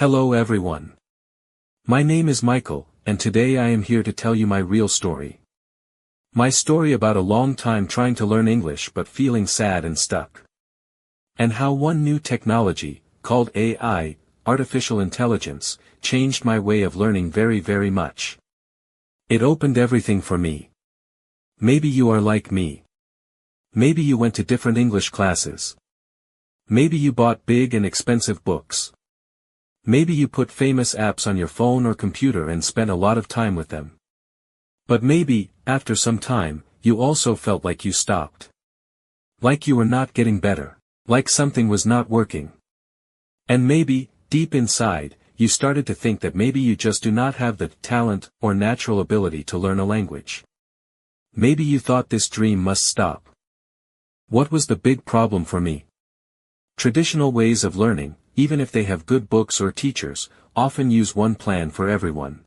Hello everyone. My name is Michael, and today I am here to tell you my real story. My story about a long time trying to learn English but feeling sad and stuck. And how one new technology, called AI, artificial intelligence, changed my way of learning very much. It opened everything for me. Maybe you are like me. Maybe you went to different English classes. Maybe you bought big and expensive books. Maybe you put famous apps on your phone or computer and spent a lot of time with them. But maybe, after some time, you also felt like you stopped. Like you were not getting better. Like something was not working. And maybe, deep inside, you started to think that maybe you just do not have the talent or natural ability to learn a language. Maybe you thought this dream must stop. What was the big problem for me? Traditional ways of learning, even if they have good books or teachers, often use one plan for everyone.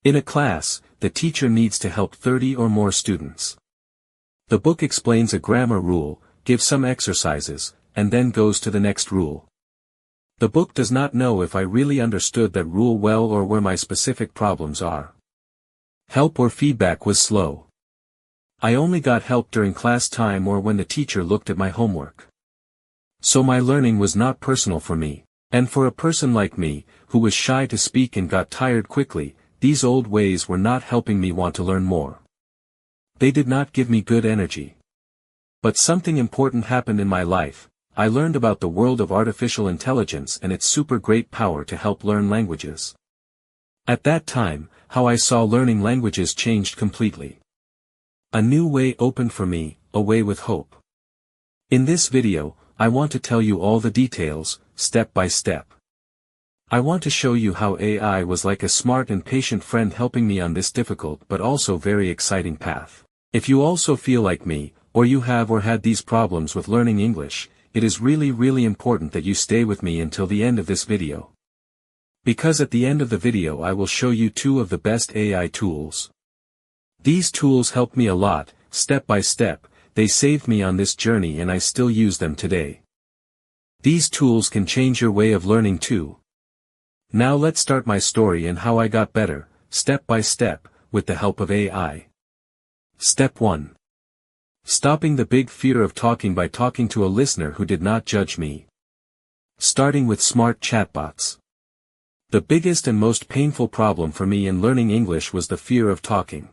In a class, the teacher needs to help 30 or more students. The book explains a grammar rule, gives some exercises, and then goes to the next rule. The book does not know if I really understood that rule well or where my specific problems are. Help or feedback was slow. I only got help during class time or when the teacher looked at my homework. So my learning was not personal for me, and for a person like me, who was shy to speak and got tired quickly, these old ways were not helping me want to learn more. They did not give me good energy. But something important happened in my life. I learned about the world of artificial intelligence and its super great power to help learn languages. At that time, how I saw learning languages changed completely. A new way opened for me, a way with hope. In this video, I want to tell you all the details, step by step. I want to show you how AI was like a smart and patient friend helping me on this difficult but also very exciting path. If you also feel like me, or you have or had these problems with learning English, it is really important that you stay with me until the end of this video. Because at the end of the video I will show you two of the best AI tools. These tools helped me a lot, step by step, they saved me on this journey and I still use them today. These tools can change your way of learning too. Now let's start my story and how I got better, step by step, with the help of AI. Step 1. Stopping the big fear of talking by talking to a listener who did not judge me. Starting with smart chatbots. The biggest and most painful problem for me in learning English was the fear of talking.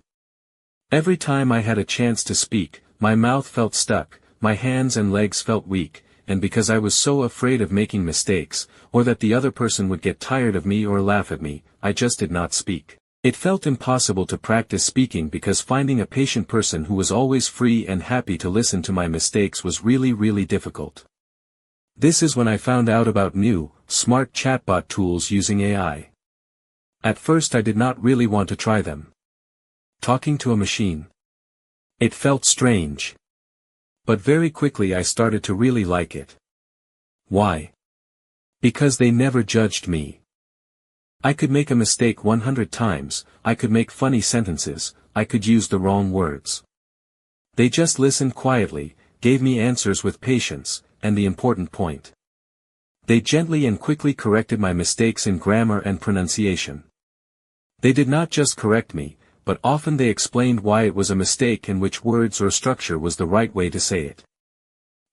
Every time I had a chance to speak, my mouth felt stuck, my hands and legs felt weak, and because I was so afraid of making mistakes, or that the other person would get tired of me or laugh at me, I just did not speak. It felt impossible to practice speaking because finding a patient person who was always free and happy to listen to my mistakes was really difficult. This is when I found out about new, smart chatbot tools using AI. At first I did not really want to try them. Talking to a machine. It felt strange. But very quickly I started to really like it. Why? Because they never judged me. I could make a mistake 100 times, I could make funny sentences, I could use the wrong words. They just listened quietly, gave me answers with patience, and the important point. They gently and quickly corrected my mistakes in grammar and pronunciation. They did not just correct me, but often they explained why it was a mistake and which words or structure was the right way to say it.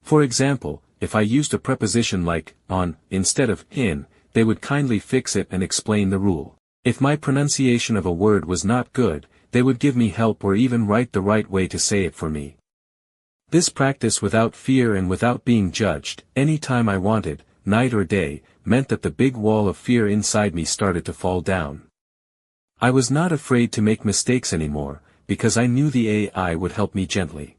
For example, if I used a preposition like on instead of in, they would kindly fix it and explain the rule. If my pronunciation of a word was not good, they would give me help or even write the right way to say it for me. This practice without fear and without being judged, any time I wanted, night or day, meant that the big wall of fear inside me started to fall down. I was not afraid to make mistakes anymore, because I knew the AI would help me gently.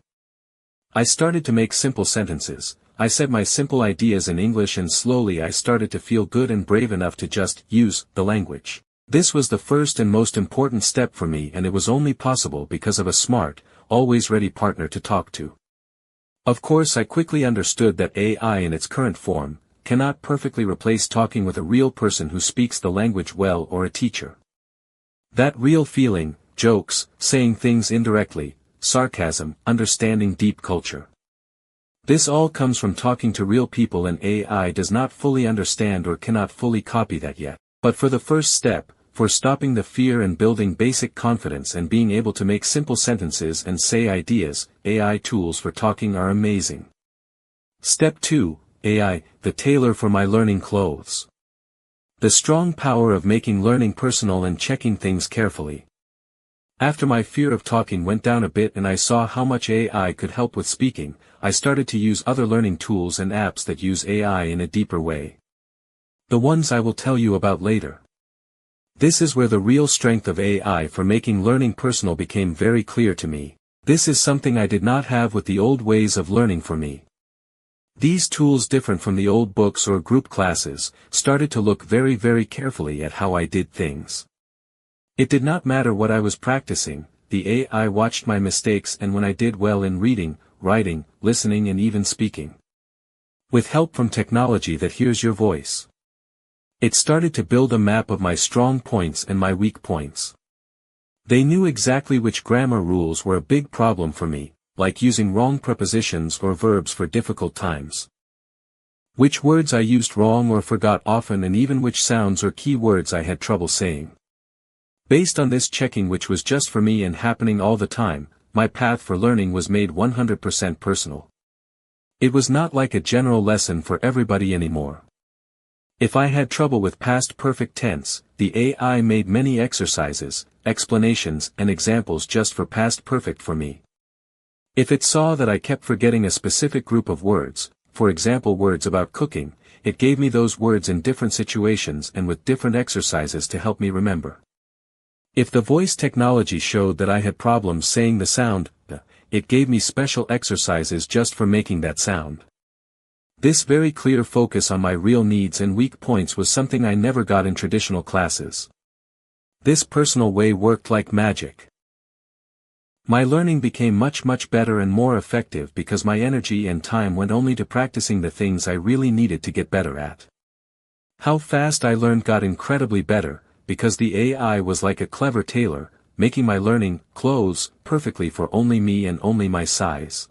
I started to make simple sentences. I said my simple ideas in English and slowly I started to feel good and brave enough to just use the language. This was the first and most important step for me and it was only possible because of a smart, always ready partner to talk to. Of course I quickly understood that AI in its current form, cannot perfectly replace talking with a real person who speaks the language well or a teacher. That real feeling, jokes, saying things indirectly, sarcasm, understanding deep culture. This all comes from talking to real people, and AI does not fully understand or cannot fully copy that yet. But for the first step, for stopping the fear and building basic confidence and being able to make simple sentences and say ideas, AI tools for talking are amazing. Step 2, AI, the tailor for my learning clothes. The strong power of making learning personal and checking things carefully. After my fear of talking went down a bit and I saw how much AI could help with speaking, I started to use other learning tools and apps that use AI in a deeper way. The ones I will tell you about later. This is where the real strength of AI for making learning personal became very clear to me. This is something I did not have with the old ways of learning for me. These tools, different from the old books or group classes, started to look very, very carefully at how I did things. It did not matter what I was practicing, the AI watched my mistakes and when I did well in reading, writing, listening and even speaking. With help from technology that hears your voice. It started to build a map of my strong points and my weak points. They knew exactly which grammar rules were a big problem for me, like using wrong prepositions or verbs for difficult times. Which words I used wrong or forgot often, and even which sounds or key words I had trouble saying. Based on this checking, which was just for me and happening all the time, my path for learning was made 100% personal. It was not like a general lesson for everybody anymore. If I had trouble with past perfect tense, the AI made many exercises, explanations and examples just for past perfect for me. If it saw that I kept forgetting a specific group of words, for example words about cooking, it gave me those words in different situations and with different exercises to help me remember. If the voice technology showed that I had problems saying the sound, it gave me special exercises just for making that sound. This very clear focus on my real needs and weak points was something I never got in traditional classes. This personal way worked like magic. My learning became much better and more effective because my energy and time went only to practicing the things I really needed to get better at. How fast I learned got incredibly better, because the AI was like a clever tailor, making my learning clothes perfectly for only me and only my size.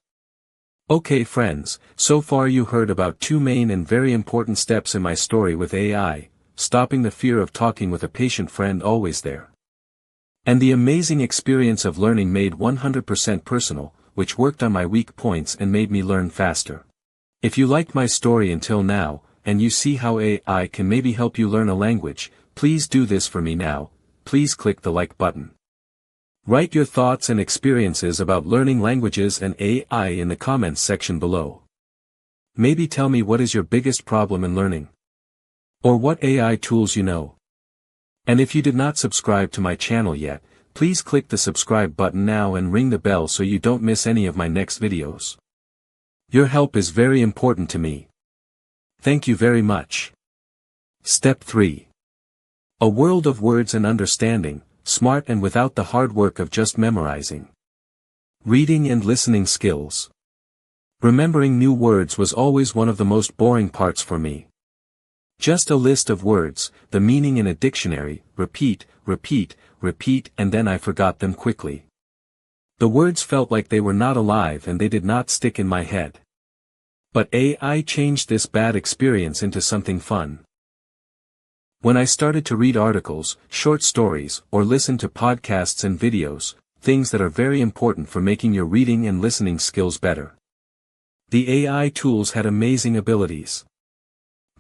Okay friends, so far you heard about two main and very important steps in my story with AI, stopping the fear of talking with a patient friend always there. And the amazing experience of learning made 100% personal, which worked on my weak points and made me learn faster. If you liked my story until now, and you see how AI can maybe help you learn a language, please do this for me now, please click the like button. Write your thoughts and experiences about learning languages and AI in the comments section below. Maybe tell me what is your biggest problem in learning. Or what AI tools you know. And if you did not subscribe to my channel yet, please click the subscribe button now and ring the bell so you don't miss any of my next videos. Your help is very important to me. Thank you very much. Step 3. A world of words and understanding, smart and without the hard work of just memorizing. Reading and listening skills. Remembering new words was always one of the most boring parts for me. Just a list of words, the meaning in a dictionary, repeat, and then I forgot them quickly. The words felt like they were not alive and they did not stick in my head. But AI changed this bad experience into something fun. When I started to read articles, short stories, or listen to podcasts and videos, things that are very important for making your reading and listening skills better. The AI tools had amazing abilities.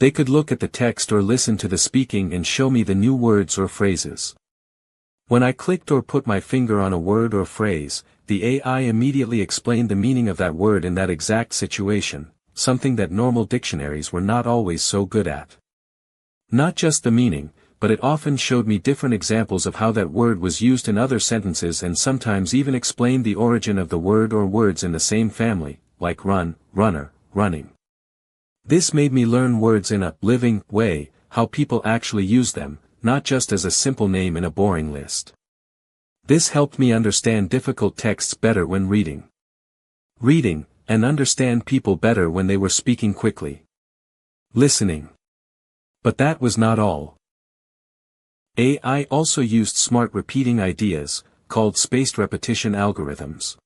They could look at the text or listen to the speaking and show me the new words or phrases. When I clicked or put my finger on a word or phrase, the AI immediately explained the meaning of that word in that exact situation, something that normal dictionaries were not always so good at. Not just the meaning, but it often showed me different examples of how that word was used in other sentences and sometimes even explained the origin of the word or words in the same family, like run, runner, running. This made me learn words in a living way, how people actually use them, not just as a simple name in a boring list. This helped me understand difficult texts better when reading, and understand people better when they were speaking quickly. Listening. But that was not all. AI also used smart repeating ideas, called spaced repetition algorithms.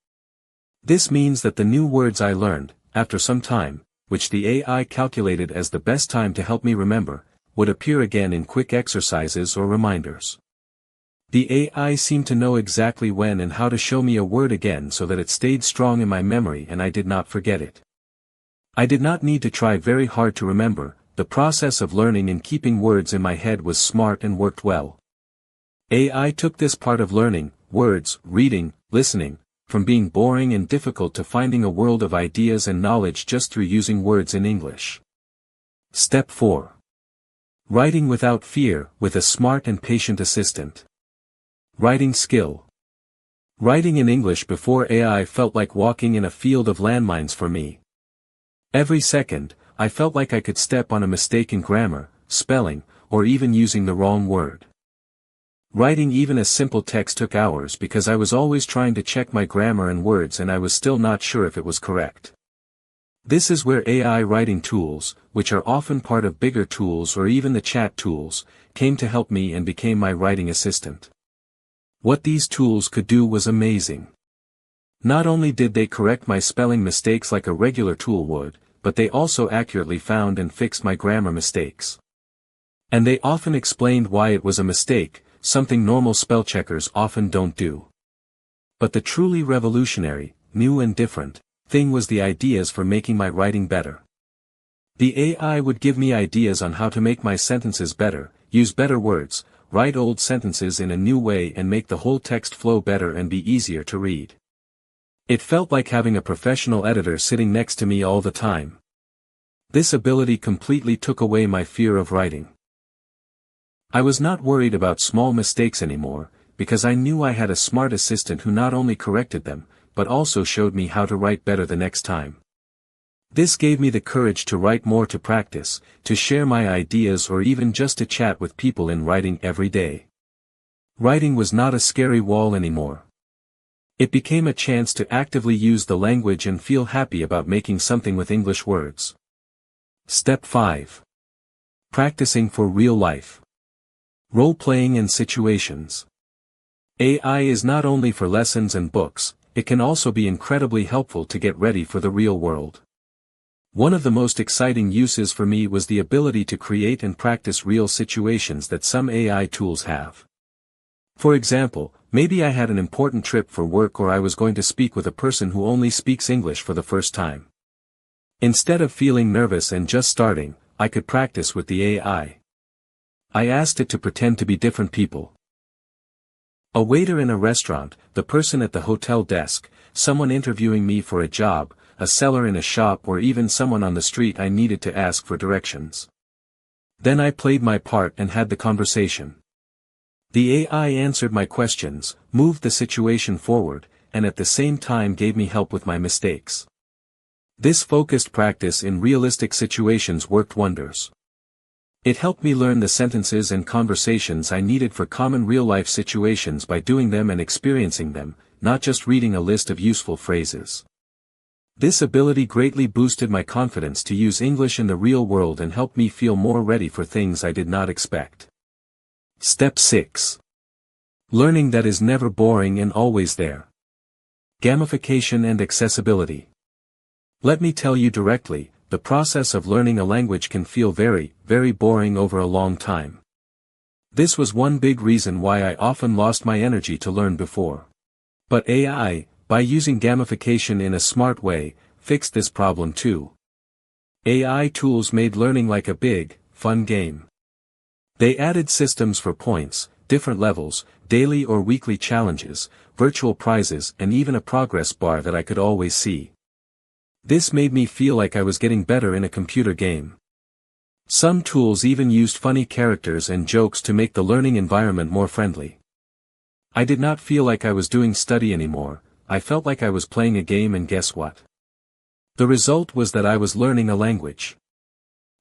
This means that the new words I learned, after some time, which the AI calculated as the best time to help me remember, would appear again in quick exercises or reminders. The AI seemed to know exactly when and how to show me a word again so that it stayed strong in my memory and I did not forget it. I did not need to try very hard to remember. The process of learning and keeping words in my head was smart and worked well. AI took this part of learning, words, reading, listening, from being boring and difficult to finding a world of ideas and knowledge just through using words in English. Step 4. Writing without fear, with a smart and patient assistant. Writing skill. Writing in English before AI felt like walking in a field of landmines for me. Every second, I felt like I could step on a mistake in grammar, spelling, or even using the wrong word. Writing even a simple text took hours because I was always trying to check my grammar and words and I was still not sure if it was correct. This is where AI writing tools, which are often part of bigger tools or even the chat tools, came to help me and became my writing assistant. What these tools could do was amazing. Not only did they correct my spelling mistakes like a regular tool would, but they also accurately found and fixed my grammar mistakes. And they often explained why it was a mistake, something normal spell checkers often don't do. But the truly revolutionary, new and different, thing was the ideas for making my writing better. The AI would give me ideas on how to make my sentences better, use better words, write old sentences in a new way and make the whole text flow better and be easier to read. It felt like having a professional editor sitting next to me all the time. This ability completely took away my fear of writing. I was not worried about small mistakes anymore, because I knew I had a smart assistant who not only corrected them, but also showed me how to write better the next time. This gave me the courage to write more, to practice, to share my ideas, or even just to chat with people in writing every day. Writing was not a scary wall anymore. It became a chance to actively use the language and feel happy about making something with English words. Step 5. Practicing for real life. Role-playing and situations. AI is not only for lessons and books, it can also be incredibly helpful to get ready for the real world. One of the most exciting uses for me was the ability to create and practice real situations that some AI tools have. For example, maybe I had an important trip for work or I was going to speak with a person who only speaks English for the first time. Instead of feeling nervous and just starting, I could practice with the AI. I asked it to pretend to be different people. A waiter in a restaurant, the person at the hotel desk, someone interviewing me for a job, a seller in a shop, or even someone on the street I needed to ask for directions. Then I played my part and had the conversation. The AI answered my questions, moved the situation forward, and at the same time gave me help with my mistakes. This focused practice in realistic situations worked wonders. It helped me learn the sentences and conversations I needed for common real-life situations by doing them and experiencing them, not just reading a list of useful phrases. This ability greatly boosted my confidence to use English in the real world and helped me feel more ready for things I did not expect. Step 6. Learning that is never boring and always there. Gamification and accessibility. Let me tell you directly, the process of learning a language can feel very, very boring over a long time. This was one big reason why I often lost my energy to learn before. But AI, by using gamification in a smart way, fixed this problem too. AI tools made learning like a big, fun game. They added systems for points, different levels, daily or weekly challenges, virtual prizes, and even a progress bar that I could always see. This made me feel like I was getting better in a computer game. Some tools even used funny characters and jokes to make the learning environment more friendly. I did not feel like I was doing study anymore, I felt like I was playing a game, and guess what? The result was that I was learning a language.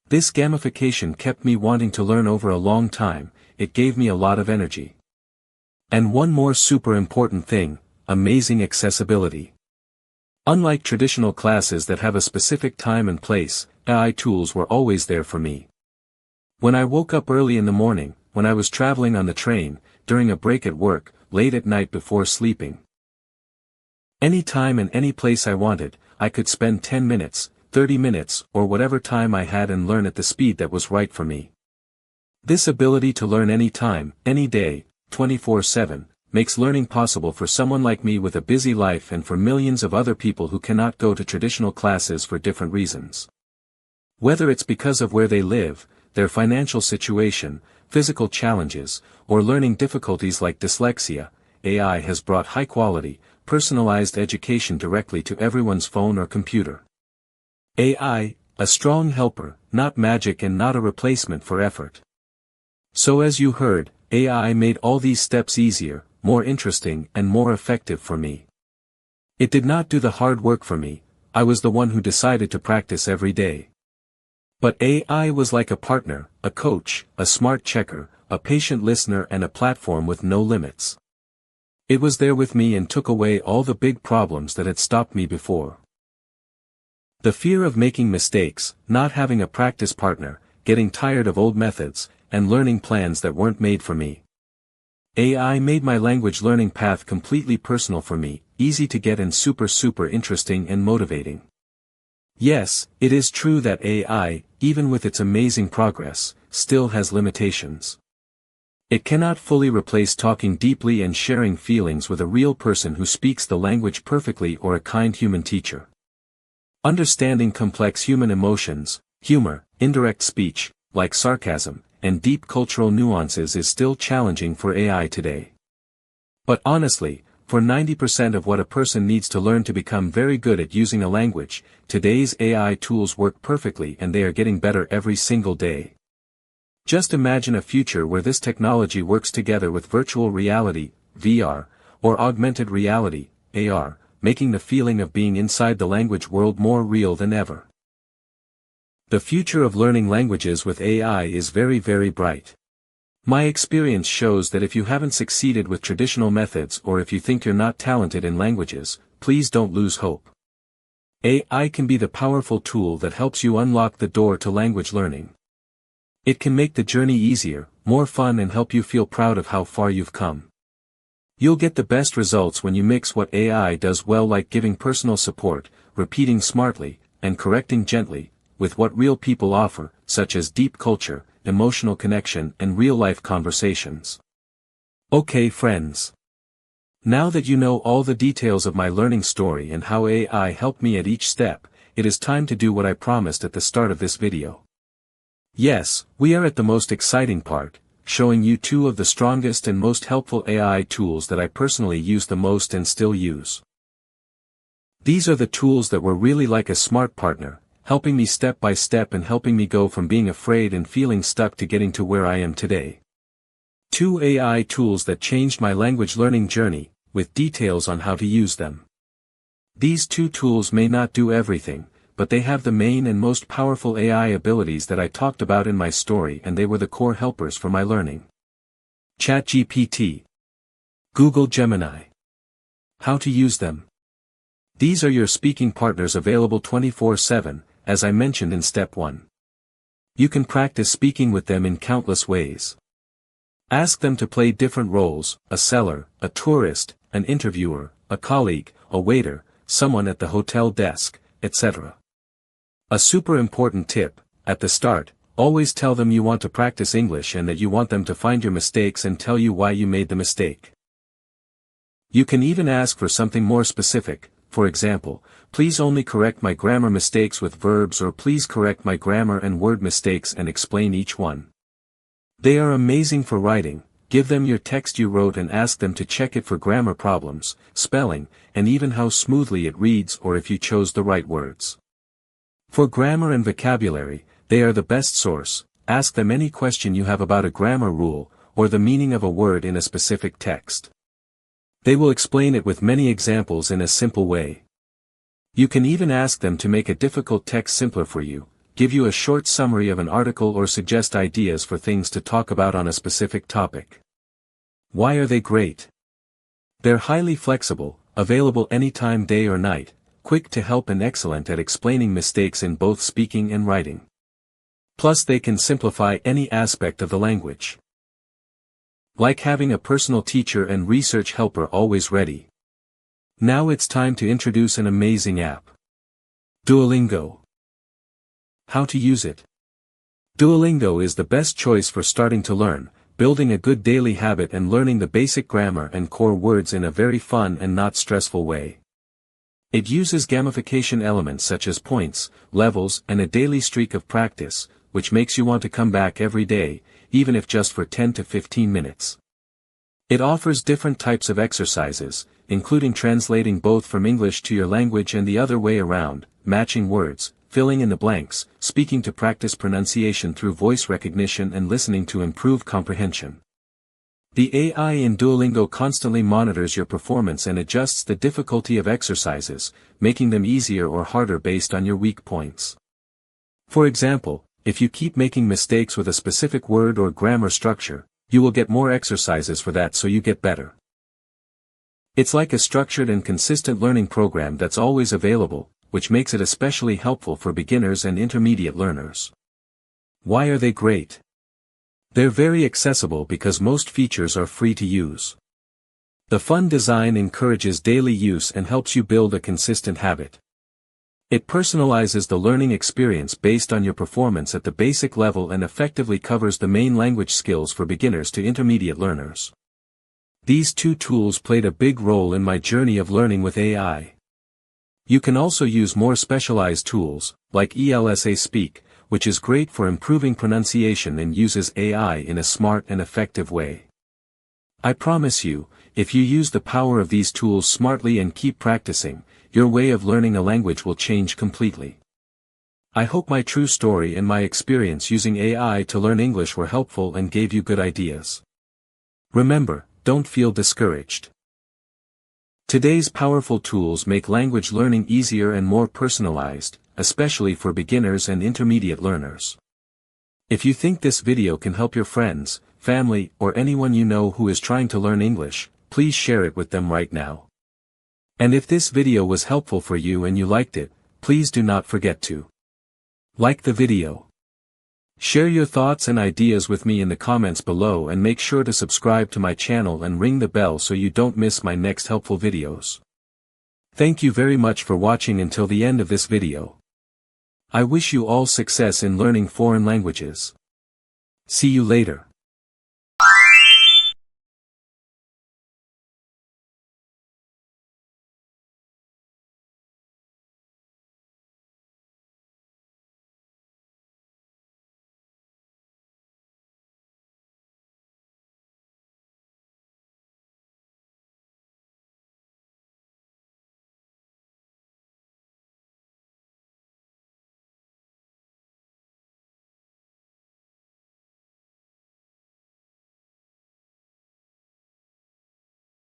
This gamification kept me wanting to learn over a long time, it gave me a lot of energy. And one more super important thing, amazing accessibility. Unlike traditional classes that have a specific time and place, AI tools were always there for me. When I woke up early in the morning, when I was traveling on the train, during a break at work, late at night before sleeping. Any time and any place I wanted, I could spend 10 minutes, 30 minutes, or whatever time I had and learn at the speed that was right for me. This ability to learn any time, any day, 24/7, makes learning possible for someone like me with a busy life and for millions of other people who cannot go to traditional classes for different reasons. Whether it's because of where they live, their financial situation, physical challenges, or learning difficulties like dyslexia, AI has brought high-quality, personalized education directly to everyone's phone or computer. AI, a strong helper, not magic and not a replacement for effort. So as you heard, AI made all these steps easier, more interesting and more effective for me. It did not do the hard work for me, I was the one who decided to practice every day. But AI was like a partner, a coach, a smart checker, a patient listener and a platform with no limits. It was there with me and took away all the big problems that had stopped me before. The fear of making mistakes, not having a practice partner, getting tired of old methods, and learning plans that weren't made for me. AI made my language learning path completely personal for me, easy to get and super interesting and motivating. Yes, it is true that AI, even with its amazing progress, still has limitations. It cannot fully replace talking deeply and sharing feelings with a real person who speaks the language perfectly or a kind human teacher. Understanding complex human emotions, humor, indirect speech, like sarcasm, and deep cultural nuances is still challenging for AI today. But honestly, for 90% of what a person needs to learn to become very good at using a language, today's AI tools work perfectly and they are getting better every single day. Just imagine a future where this technology works together with virtual reality, VR, or augmented reality, AR, making the feeling of being inside the language world more real than ever. The future of learning languages with AI is very bright. My experience shows that if you haven't succeeded with traditional methods or if you think you're not talented in languages, please don't lose hope. AI can be the powerful tool that helps you unlock the door to language learning. It can make the journey easier, more fun and help you feel proud of how far you've come. You'll get the best results when you mix what AI does well, like giving personal support, repeating smartly, and correcting gently, with what real people offer, such as deep culture, emotional connection and real-life conversations. Okay friends. Now that you know all the details of my learning story and how AI helped me at each step, it is time to do what I promised at the start of this video. Yes, we are at the most exciting part, showing you two of the strongest and most helpful AI tools that I personally use the most and still use. These are the tools that were really like a smart partner, helping me step by step and helping me go from being afraid and feeling stuck to getting to where I am today. Two AI tools that changed my language learning journey, with details on how to use them. These two tools may not do everything, but they have the main and most powerful AI abilities that I talked about in my story, and they were the core helpers for my learning. ChatGPT. Google Gemini. How to use them. These are your speaking partners available 24/7, as I mentioned in step 1. You can practice speaking with them in countless ways. Ask them to play different roles: a seller, a tourist, an interviewer, a colleague, a waiter, someone at the hotel desk, etc. A super important tip, at the start, always tell them you want to practice English and that you want them to find your mistakes and tell you why you made the mistake. You can even ask for something more specific. For example, please only correct my grammar mistakes with verbs, or please correct my grammar and word mistakes and explain each one. They are amazing for writing. Give them your text you wrote and ask them to check it for grammar problems, spelling, and even how smoothly it reads or if you chose the right words. For grammar and vocabulary, they are the best source. Ask them any question you have about a grammar rule, or the meaning of a word in a specific text. They will explain it with many examples in a simple way. You can even ask them to make a difficult text simpler for you, give you a short summary of an article or suggest ideas for things to talk about on a specific topic. Why are they great? They're highly flexible, available anytime, day or night, quick to help and excellent at explaining mistakes in both speaking and writing. Plus they can simplify any aspect of the language. Like having a personal teacher and research helper always ready. Now it's time to introduce an amazing app. Duolingo. How to use it. Duolingo is the best choice for starting to learn, building a good daily habit and learning the basic grammar and core words in a very fun and not stressful way. It uses gamification elements such as points, levels, and a daily streak of practice, which makes you want to come back every day, even if just for 10 to 15 minutes. It offers different types of exercises, including translating both from English to your language and the other way around, matching words, filling in the blanks, speaking to practice pronunciation through voice recognition and listening to improve comprehension. The AI in Duolingo constantly monitors your performance and adjusts the difficulty of exercises, making them easier or harder based on your weak points. For example, if you keep making mistakes with a specific word or grammar structure, you will get more exercises for that so you get better. It's like a structured and consistent learning program that's always available, which makes it especially helpful for beginners and intermediate learners. Why are they great? They're very accessible because most features are free to use. The fun design encourages daily use and helps you build a consistent habit. It personalizes the learning experience based on your performance at the basic level and effectively covers the main language skills for beginners to intermediate learners. These two tools played a big role in my journey of learning with AI. You can also use more specialized tools, like ELSA Speak, which is great for improving pronunciation and uses AI in a smart and effective way. I promise you, if you use the power of these tools smartly and keep practicing, your way of learning a language will change completely. I hope my true story and my experience using AI to learn English were helpful and gave you good ideas. Remember, don't feel discouraged. Today's powerful tools make language learning easier and more personalized, especially for beginners and intermediate learners. If you think this video can help your friends, family, or anyone you know who is trying to learn English, please share it with them right now. And if this video was helpful for you and you liked it, please do not forget to like the video. Share your thoughts and ideas with me in the comments below and make sure to subscribe to my channel and ring the bell so you don't miss my next helpful videos. Thank you very much for watching until the end of this video. I wish you all success in learning foreign languages. See you later.